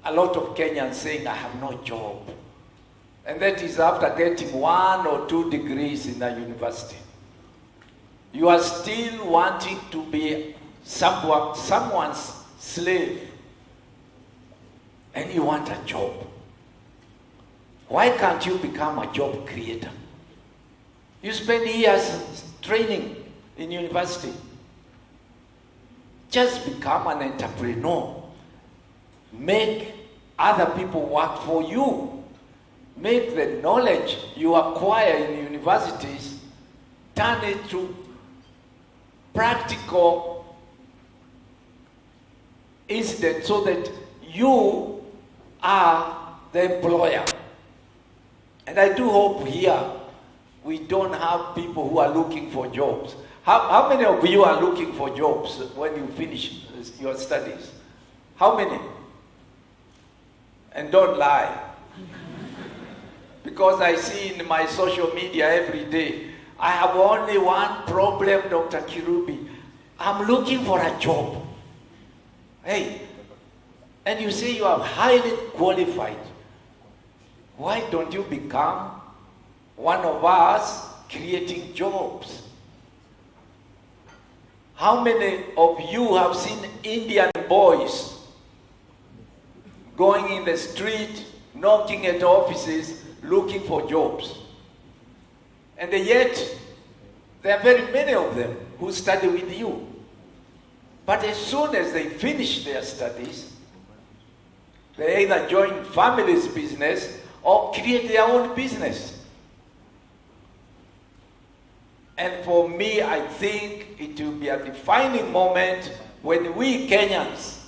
a lot of Kenyans saying, I have no job. And that is after getting 1 or 2 degrees in a university. You are still wanting to be someone's slave. And you want a job. Why can't you become a job creator? You spend years training in university. Just become an entrepreneur. Make other people work for you. Make the knowledge you acquire in universities, turn it to practical incident so that you are the employer. And I do hope here we don't have people who are looking for jobs. How many of you are looking for jobs when you finish your studies? How many? And don't lie. Because I see in my social media every day, I have only one problem, Dr. Kirubi. I'm looking for a job. Hey, and you say you are highly qualified. Why don't you become one of us creating jobs? How many of you have seen Indian boys going in the street, knocking at offices, looking for jobs? And yet, there are very many of them who study with you. But as soon as they finish their studies, they either join family's business or create their own business. And for me, I think it will be a defining moment when we Kenyans,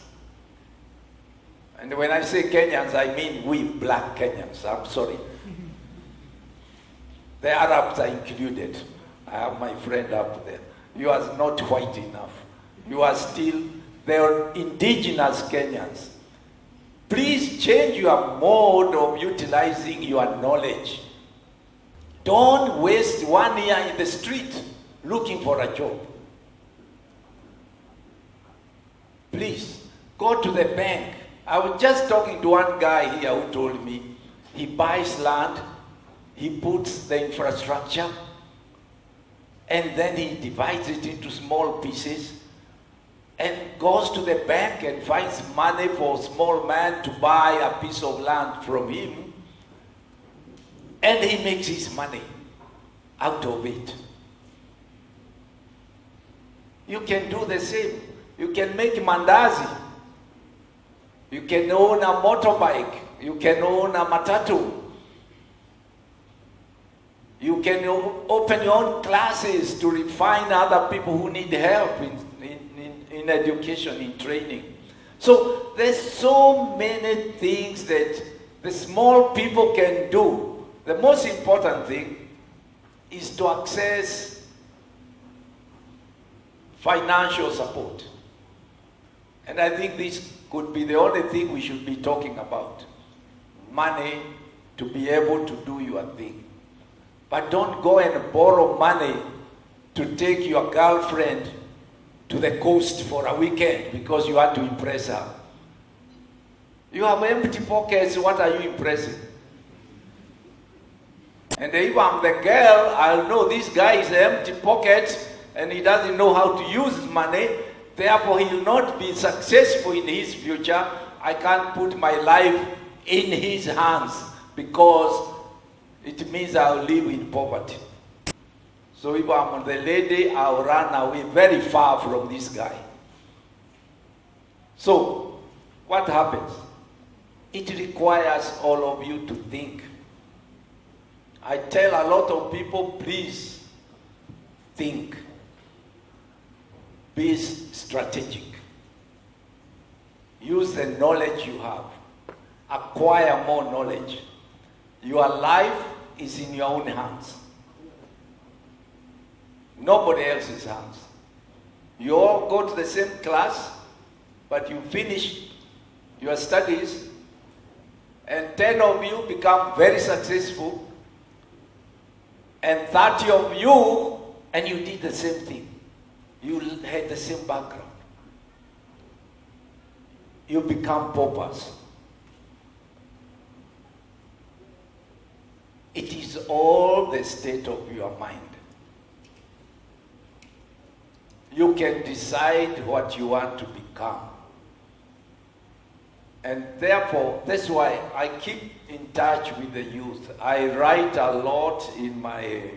and when I say Kenyans, I mean we black Kenyans, I'm sorry. The Arabs are included. I have my friend up there. You are not white enough. You are still, they are indigenous Kenyans. Please change your mode of utilizing your knowledge. Don't waste 1 year in the street looking for a job. Please, go to the bank. I was just talking to one guy here who told me he buys land, he puts the infrastructure, and then he divides it into small pieces and goes to the bank and finds money for a small man to buy a piece of land from him, and he makes his money out of it. You can do the same. You can make mandazi. You can own a motorbike. You can own a matatu. You can open your own classes to refine other people who need help in education, in training. So there's so many things that the small people can do. The most important thing is to access financial support. And I think this could be the only thing we should be talking about. Money to be able to do your thing. But don't go and borrow money to take your girlfriend to the coast for a weekend because you want to impress her. You have empty pockets, what are you impressing? And if I'm the girl, I'll know this guy is empty pockets and he doesn't know how to use money, therefore he will not be successful in his future. I can't put my life in his hands because it means I'll live in poverty. So if I'm the lady, I'll run away very far from this guy. So, what happens? It requires all of you to think. I tell a lot of people, please think. Be strategic. Use the knowledge you have. Acquire more knowledge. Your life is in your own hands. Nobody else's hands. You all go to the same class, but you finish your studies, and 10 of you become very successful, and 30 of you, and you did the same thing. You had the same background. You become paupers. It is all the state of your mind. You can decide what you want to become. And therefore, that's why I keep in touch with the youth. I write a lot in my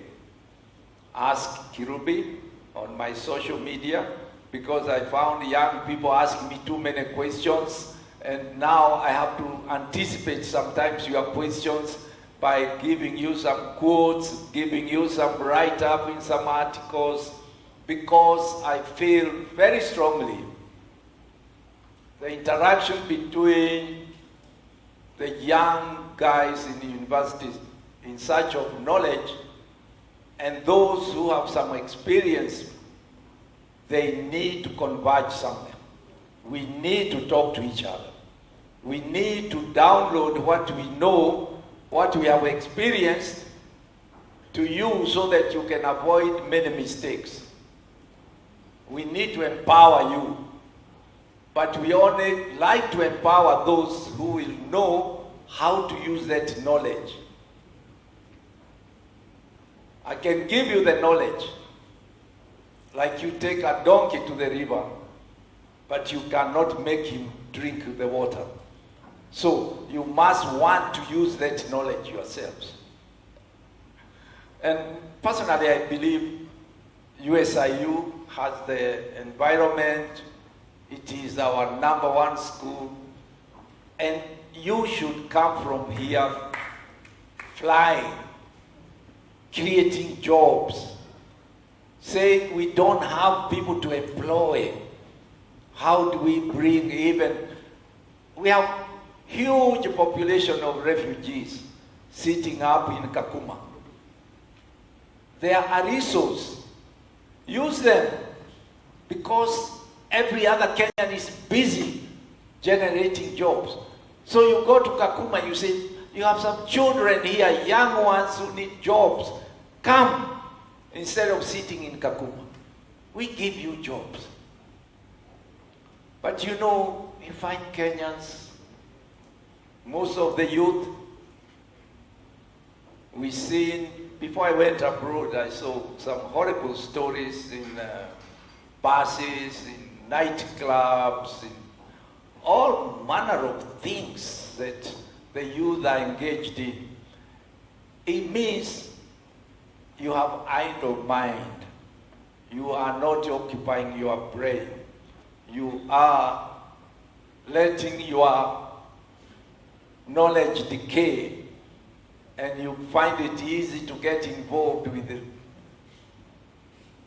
Ask Kirubi on my social media, because I found young people asking me too many questions, and now I have to anticipate sometimes your questions by giving you some quotes, giving you some write-up in some articles, because I feel very strongly the interaction between the young guys in the universities in search of knowledge and those who have some experience, they need to converge somewhere. We need to talk to each other. We need to download what we know, what we have experienced, to you so that you can avoid many mistakes. We need to empower you. But we only like to empower those who will know how to use that knowledge. I can give you the knowledge, like you take a donkey to the river, but you cannot make him drink the water. So you must want to use that knowledge yourselves. And personally, I believe USIU has the environment. It is our #1 school. And you should come from here flying, creating jobs, saying we don't have people to employ. How do we bring we have huge population of refugees sitting up in Kakuma. They are a resource. Use them, because every other Kenyan is busy generating jobs. So you go to Kakuma, you say, you have some children here, young ones who need jobs. Come, instead of sitting in Kakuma. We give you jobs. But you know, you find Kenyans, most of the youth, we seen, before I went abroad, I saw some horrible stories in buses, in nightclubs, in all manner of things that the youth are engaged in. It means you have idle mind. You are not occupying your brain. You are letting your knowledge decay, and you find it easy to get involved with the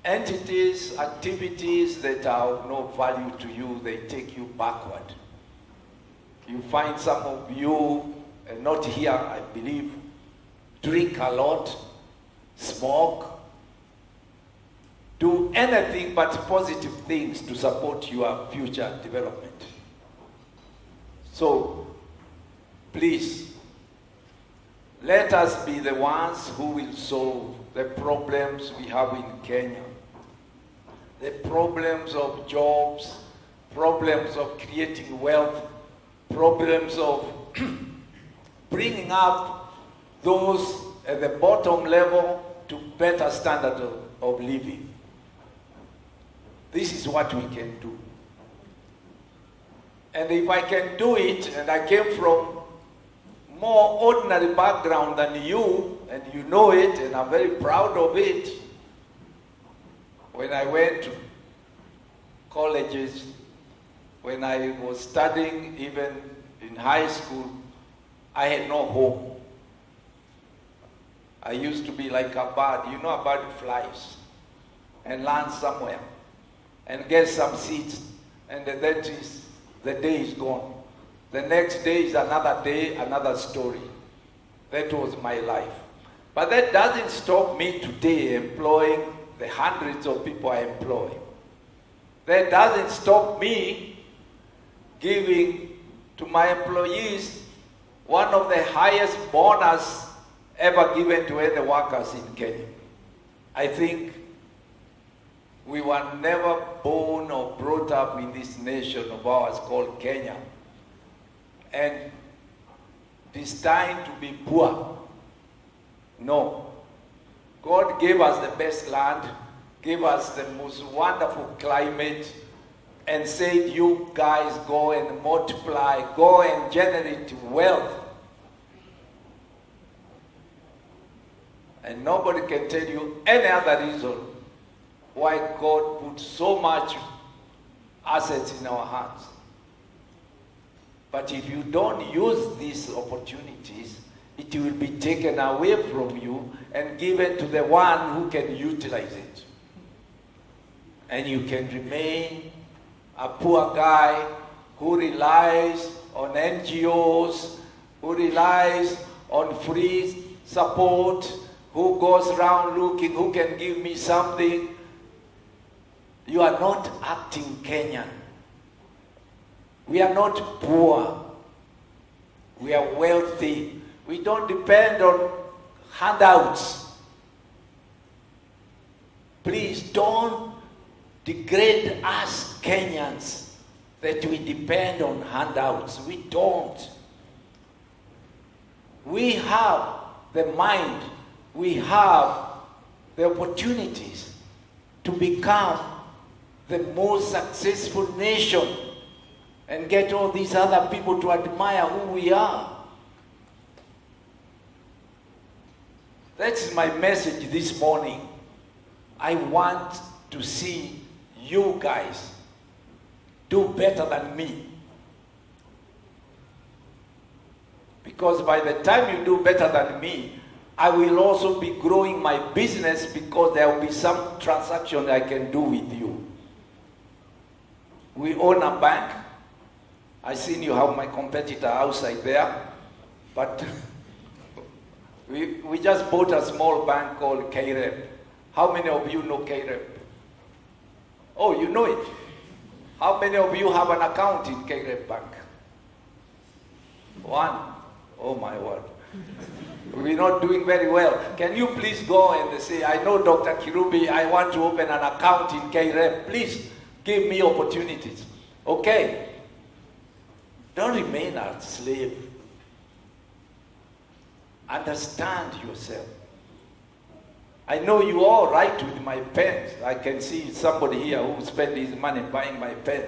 entities, activities that are of no value to you. They take you backward. You find some of you, and not here, I believe, drink a lot, smoke, do anything but positive things to support your future development. So, please, let us be the ones who will solve the problems we have in Kenya. The problems of jobs, problems of creating wealth, problems of bringing up those at the bottom level to better standard of living. This is what we can do. And if I can do it, and I came from more ordinary background than you, and you know it, and I'm very proud of it. When I went to colleges, when I was studying, even in high school, I had no home. I used to be like a bird. You know, a bird flies and lands somewhere and gets some seeds, and that is, the day is gone. The next day is another day, another story. That was my life. But that doesn't stop me today employing the hundreds of people I employ. That doesn't stop me giving to my employees one of the highest bonus ever given to any workers in Kenya. I think we were never born or brought up in this nation of ours called Kenya and destined to be poor. No. God gave us the best land, gave us the most wonderful climate, and said, you guys go and multiply, go and generate wealth. And nobody can tell you any other reason why God put so much assets in our hands. But if you don't use these opportunities, it will be taken away from you and given to the one who can utilize it. And you can remain a poor guy who relies on NGOs, who relies on free support, who goes around looking, who can give me something. You are not acting Kenyan. We are not poor. We are wealthy. We don't depend on handouts. Please don't degrade us Kenyans that we depend on handouts. We don't. We have the mind, we have the opportunities to become the most successful nation and get all these other people to admire who we are. That's my message this morning. I want to see you guys do better than me. Because by the time you do better than me, I will also be growing my business because there will be some transaction I can do with you. We own a bank. I seen you have my competitor outside there, but we just bought a small bank called KREP. How many of you know KREP? Oh, you know it. How many of you have an account in KREP Bank? One. Oh my word. We're not doing very well. Can you please go and say, I know Dr. Kirubi, I want to open an account in KREP. Please give me opportunities. Okay. Don't remain a slave. Understand yourself. I know you all write with my pens. I can see somebody here who spent his money buying my pen.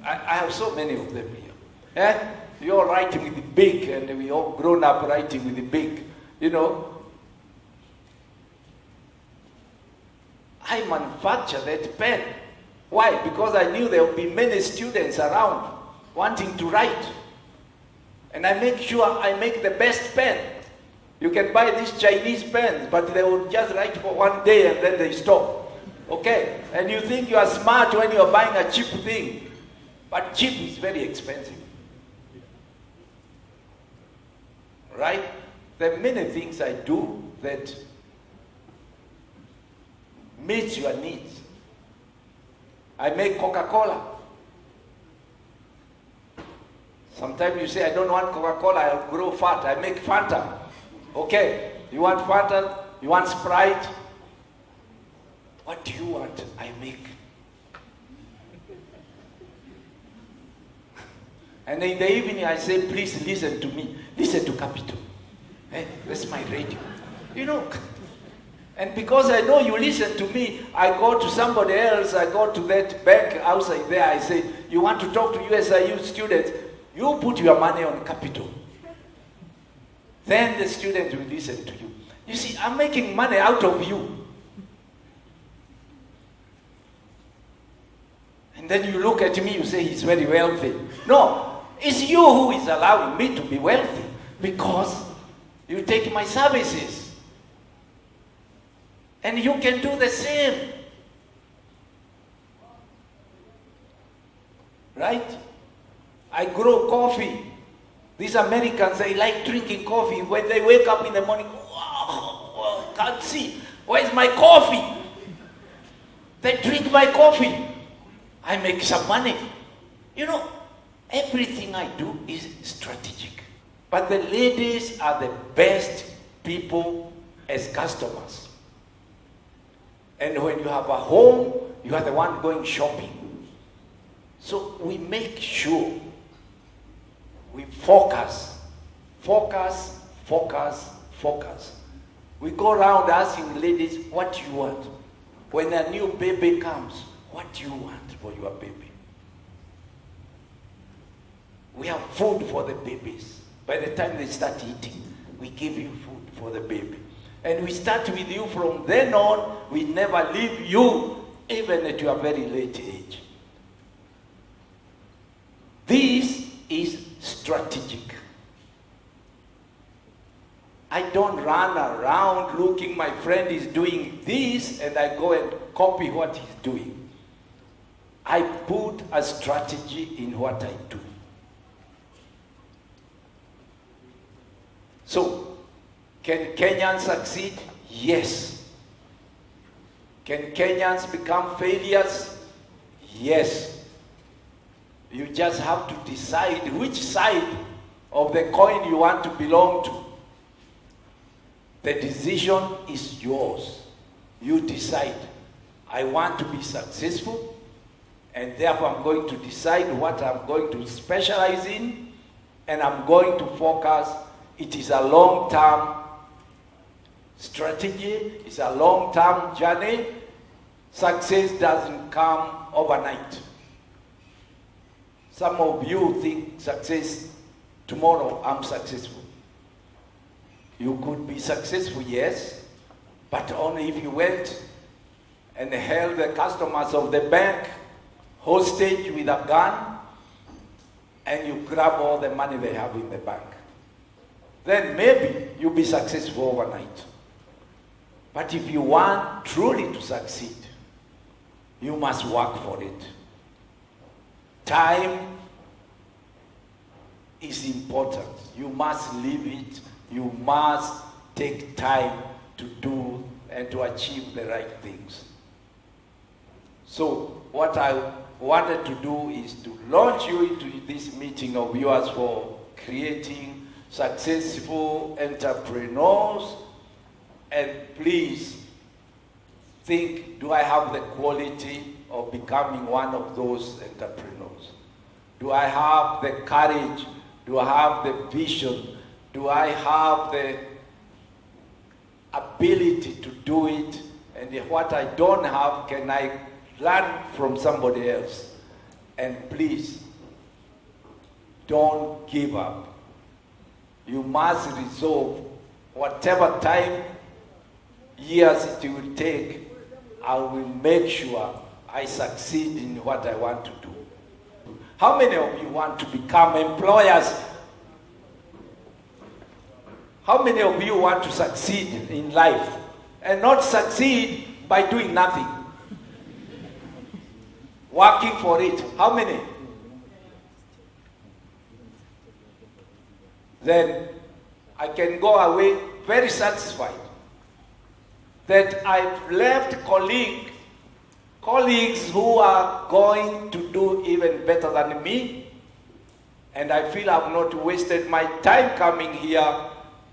I have so many of them here. Eh? You all writing with the big, and we all grown up writing with the big. You know, I manufacture that pen. Why? Because I knew there would be many students around wanting to write. And I make sure I make the best pen. You can buy these Chinese pens, but they will just write for one day and then they stop. Okay? And you think you are smart when you are buying a cheap thing. But cheap is very expensive. Right? There are many things I do that meets your needs. I make Coca-Cola. Sometimes you say, I don't want Coca-Cola, I'll grow fat. I make Fanta. Okay, you want Fanta? You want Sprite? What do you want? I make. And in the evening I say, please listen to me. Listen to Capital. Hey, that's my radio. You know. And because I know you listen to me, I go to somebody else, I go to that bank outside there, I say, you want to talk to USIU students? You put your money on Capital. Then the students will listen to you. You see, I'm making money out of you. And then you look at me, you say he's very wealthy. No, it's you who is allowing me to be wealthy because you take my services. And you can do the same. Right? I grow coffee. These Americans, they like drinking coffee. When they wake up in the morning, oh, can't see. Where's my coffee? They drink my coffee. I make some money. You know, everything I do is strategic. But the ladies are the best people as customers. And when you have a home, you are the one going shopping. So we make sure we focus. We go around asking ladies, what do you want? When a new baby comes, what do you want for your baby? We have food for the babies. By the time they start eating, we give you food for the baby. And we start with you from then on. We never leave you, even at your very late age. This is strategic. I don't run around looking, my friend is doing this, and I go and copy what he's doing. I put a strategy in what I do. So, can Kenyans succeed? Yes. Can Kenyans become failures? Yes. You just have to decide which side of the coin you want to belong to. The decision is yours. You decide. I want to be successful, and therefore I'm going to decide what I'm going to specialize in, and I'm going to focus. It is a long-term strategy. It's a long-term journey. Success doesn't come overnight. Some of you think success, tomorrow I'm successful. You could be successful, yes, but only if you went and held the customers of the bank hostage with a gun and you grab all the money they have in the bank. Then maybe you'll be successful overnight. But if you want truly to succeed, you must work for it. Time is important. You must live it. You must take time to do and to achieve the right things. So what I wanted to do is to launch you into this meeting of yours for creating successful entrepreneurs. And please think, do I have the quality of becoming one of those entrepreneurs? Do I have the courage? Do I have the vision? Do I have the ability to do it? And what I don't have, can I learn from somebody else? And please, don't give up. You must resolve, whatever time, years it will take, I will make sure I succeed in what I want to do. How many of you want to become employers? How many of you want to succeed in life and not succeed by doing nothing? Working for it. How many? Then I can go away very satisfied that I've left colleagues who are going to do even better than me, and I feel I've not wasted my time coming here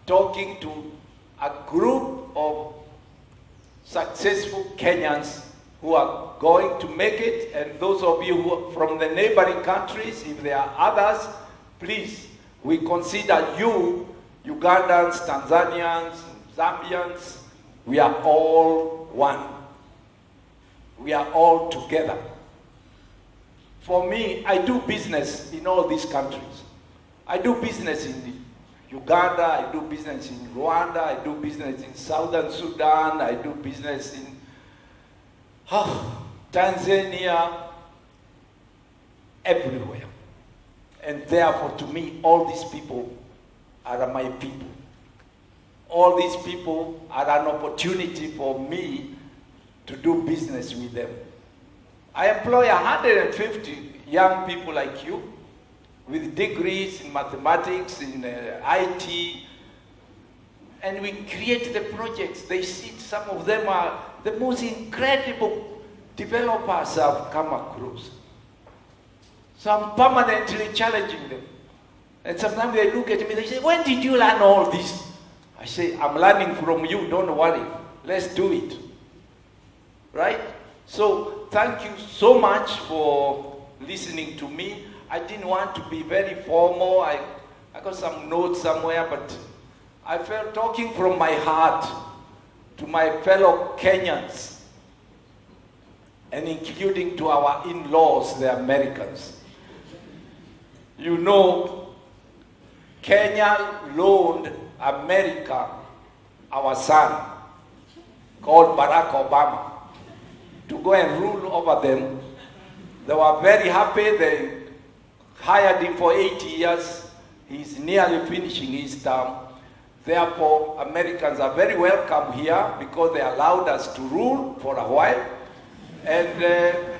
talking to a group of successful Kenyans who are going to make it, and those of you who are from the neighboring countries, if there are others, please, we consider you, Ugandans, Tanzanians, Zambians, we are all one. We are all together. For me, I do business in all these countries. I do business in Uganda, I do business in Rwanda, I do business in Southern Sudan, I do business in Tanzania, everywhere. And therefore, to me, all these people are my people. All these people are an opportunity for me to do business with them. I employ 150 young people like you with degrees in mathematics, in IT, and we create the projects. They sit, some of them are the most incredible developers I've come across. So I'm permanently challenging them. And sometimes they look at me, they say, when did you learn all this? I say, I'm learning from you, don't worry. Let's do it. Right? So thank you so much for listening to me. I didn't want to be very formal. I got some notes somewhere, but I felt talking from my heart to my fellow Kenyans, and including to our in-laws, the Americans. You know, Kenya loaned America our son, called Barack Obama, to go and rule over them. They were very happy. They hired him for 8 years. He's nearly finishing his term. Therefore, Americans are very welcome here because they allowed us to rule for a while. And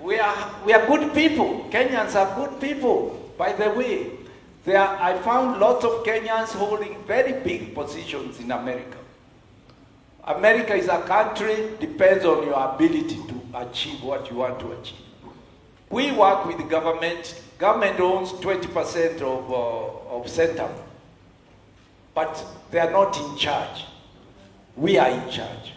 we are good people. Kenyans are good people, by the way. I found lots of Kenyans holding very big positions in America. America is a country, depends on your ability to achieve what you want to achieve. We work with the government. Government owns 20% of Centum, but they are not in charge. We are in charge.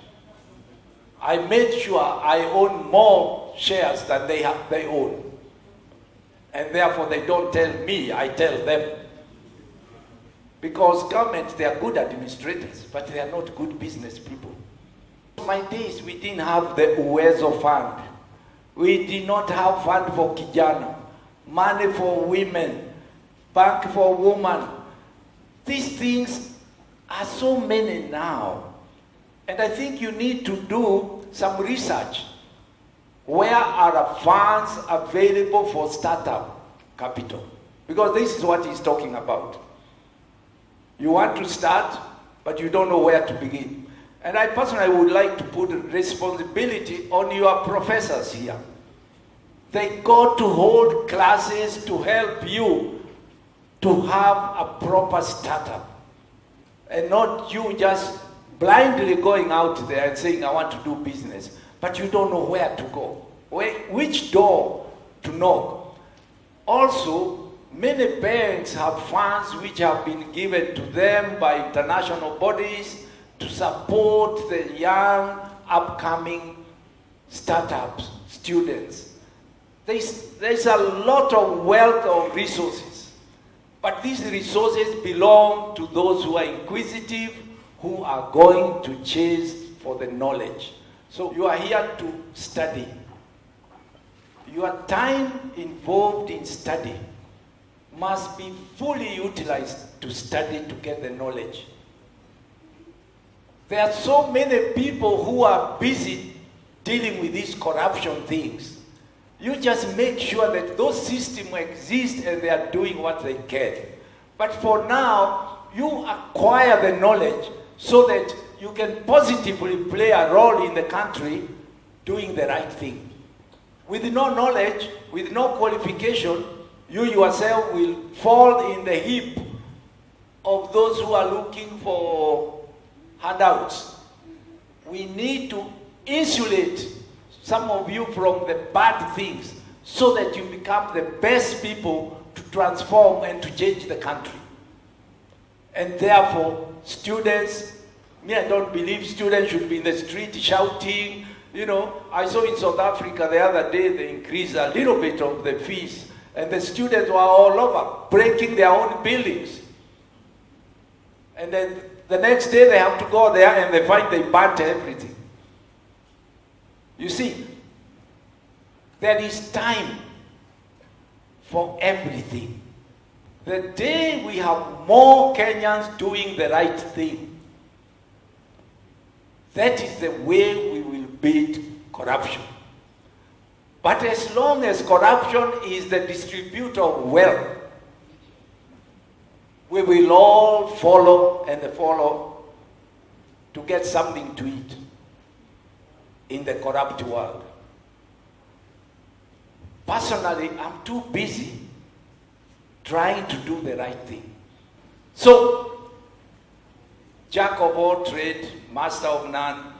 I made sure I own more shares than they own. And therefore they don't tell me, I tell them. Because government, they are good administrators, but they are not good business people. In my days, we didn't have the Uwezo fund. We did not have fund for Kijana, money for women, bank for women. These things are so many now. And I think you need to do some research. Where are funds available for startup capital? Because this is what he's talking about. You want to start, but you don't know where to begin. And I personally would like to put responsibility on your professors here. They got to hold classes to help you to have a proper startup. And not you just blindly going out there and saying, I want to do business, but you don't know where to go, which door to knock. Also, many banks have funds which have been given to them by international bodies to support the young, upcoming startups, students. There's a lot of wealth of resources, but these resources belong to those who are inquisitive, who are going to chase for the knowledge. So you are here to study. Your time involved in study must be fully utilized to study to get the knowledge. There are so many people who are busy dealing with these corruption things. You just make sure that those systems exist and they are doing what they can. But for now, you acquire the knowledge so that you can positively play a role in the country doing the right thing. With no knowledge, with no qualification, you yourself will fall in the heap of those who are looking for handouts. We need to insulate some of you from the bad things so that you become the best people to transform and to change the country. And therefore, students, I don't believe students should be in the street shouting. You know, I saw in South Africa the other day they increased a little bit of the fees, and the students were all over, breaking their own buildings. And then the next day they have to go there and they find they burnt everything. You see, there is time for everything. The day we have more Kenyans doing the right thing, that is the way we will beat corruption. But as long as corruption is the distributor of wealth, we will all follow and follow to get something to eat in the corrupt world. Personally, I'm too busy trying to do the right thing. So, jack of all trade, master of none,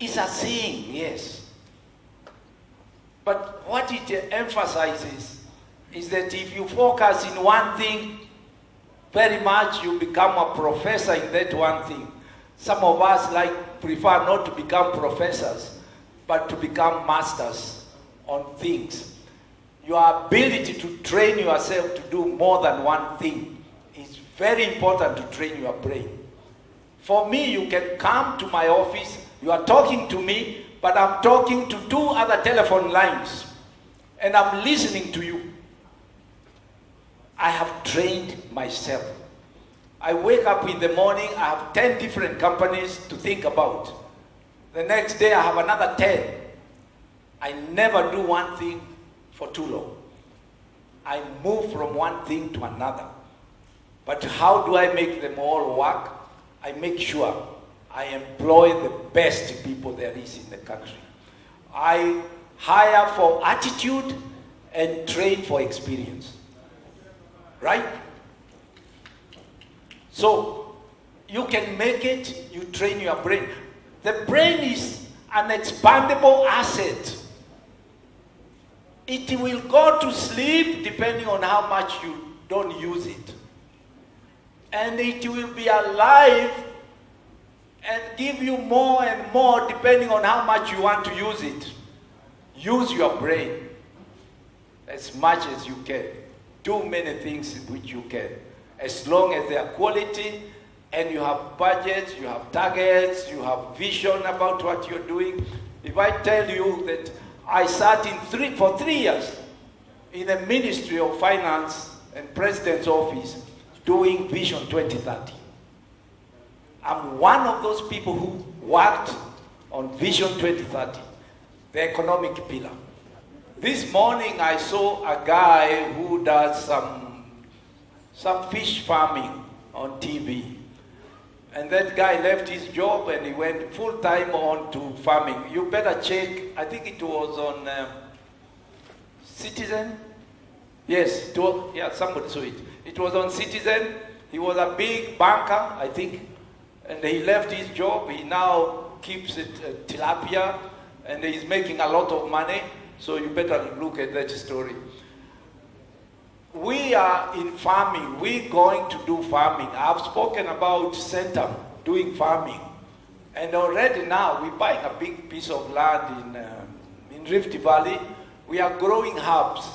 is a saying, yes. But what it emphasizes is that if you focus in one thing very much, you become a professor in that one thing. Some of us prefer not to become professors, but to become masters on things. Your ability to train yourself to do more than one thing is very important to train your brain. For me, you can come to my office, you are talking to me, but I'm talking to 2 other telephone lines, and I'm listening to you. I have trained myself. I wake up in the morning, I have 10 different companies to think about. The next day I have another 10. I never do one thing for too long. I move from one thing to another. But how do I make them all work? I make sure I employ the best people there is in the country. I hire for attitude and train for experience. Right? So, you can make it, you train your brain. The brain is an expandable asset. It will go to sleep depending on how much you don't use it. And it will be alive and give you more and more depending on how much you want to use it. Use your brain as much as you can. Do many things which you can. As long as they are quality and you have budgets, you have targets, you have vision about what you're doing. If I tell you that I sat for 3 years in the Ministry of Finance and President's office doing Vision 2030. I'm one of those people who worked on Vision 2030, the economic pillar. This morning I saw a guy who does some fish farming on TV. And that guy left his job and he went full-time on to farming. You better check, I think it was on Citizen. Yes, somebody saw it. It was on Citizen. He was a big banker, I think. And he left his job. He now keeps it tilapia. And he's making a lot of money. So you better look at that story. We are in farming. We're going to do farming. I've spoken about Centum doing farming. And already now we're buying a big piece of land in Rift Valley. We are growing herbs.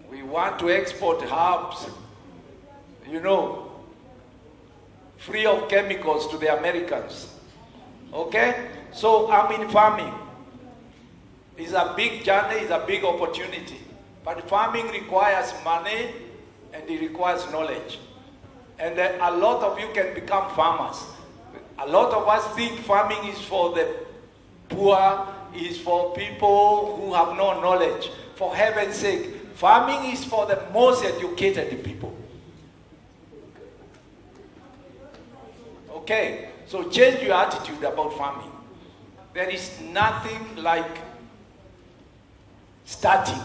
We want to export herbs, free of chemicals to the Americans. Okay? So I'm in farming. It's a big journey, it's a big opportunity. But farming requires money and it requires knowledge. And a lot of you can become farmers. A lot of us think farming is for the poor, is for people who have no knowledge. For heaven's sake, farming is for the most educated people. Okay, so change your attitude about farming. There is nothing like starting.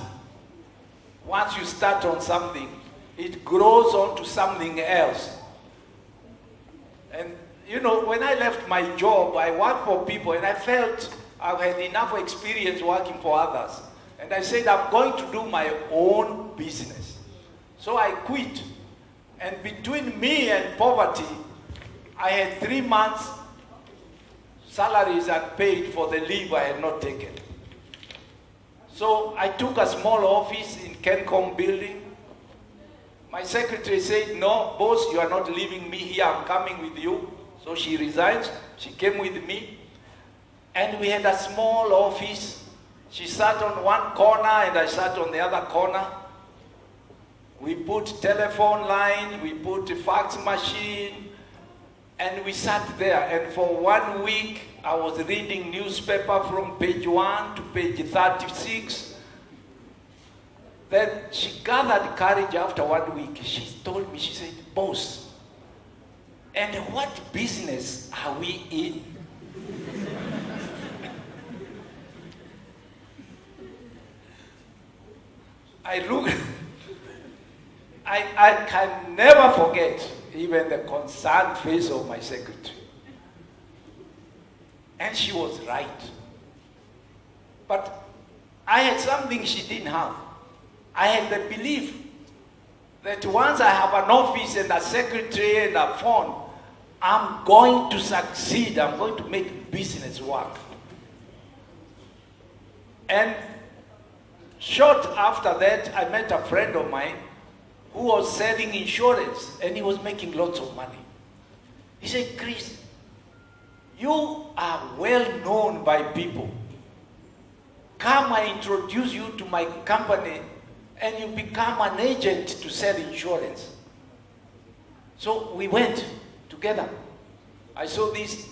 Once you start on something, it grows on to something else. And when I left my job, I worked for people and I felt I've had enough experience working for others. And I said, I'm going to do my own business. So I quit. And between me and poverty, I had 3 months salaries unpaid for the leave I had not taken. So I took a small office in Kencom building. My secretary said, no, boss, you are not leaving me here, I'm coming with you. So she resigned, she came with me. And we had a small office. She sat on one corner and I sat on the other corner. We put telephone line, we put a fax machine, and we sat there. And for 1 week, I was reading newspaper from page 1 to page 36. Then she gathered courage after 1 week. She told me, she said, boss, and what business are we in? I can never forget even the concerned face of my secretary. And she was right. But I had something she didn't have. I had the belief that once I have an office and a secretary and a phone, I'm going to succeed. I'm going to make business work. And short after that, I met a friend of mine who was selling insurance and he was making lots of money. He said, Chris, you are well known by people. Come, I introduce you to my company, and you become an agent to sell insurance. So we went together. I saw this,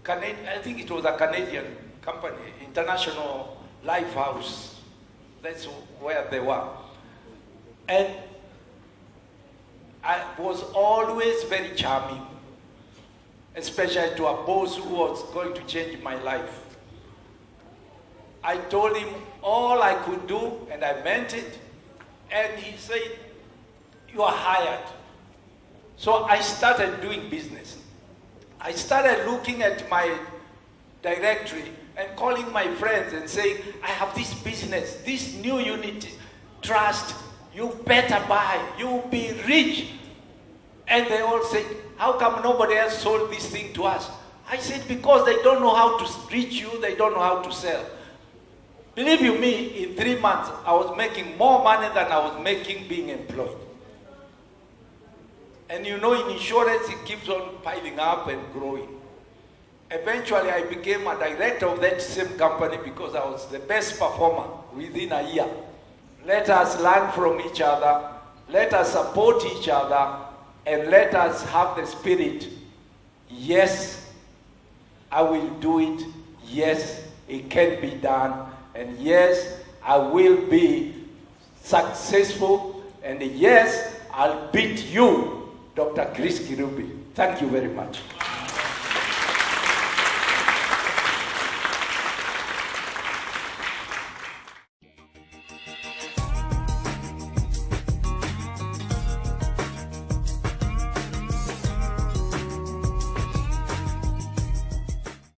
I think it was a Canadian company, International Lifehouse. That's where they were. And I was always very charming, especially to a boss who was going to change my life. I told him all I could do, and I meant it. And he said, you are hired. So I started doing business. I started looking at my directory and calling my friends and saying, I have this business, this new unit trust, you better buy, you'll be rich. And they all said, how come nobody else sold this thing to us? I said, because they don't know how to reach you, they don't know how to sell. Believe you me, in 3 months, I was making more money than I was making being employed. And you know, in insurance, it keeps on piling up and growing. Eventually, I became a director of that same company because I was the best performer within a year. Let us learn from each other, let us support each other, and let us have the spirit. Yes, I will do it. Yes, it can be done. And yes, I will be successful. And yes, I'll beat you, Dr. Chris Kirubi. Thank you very much.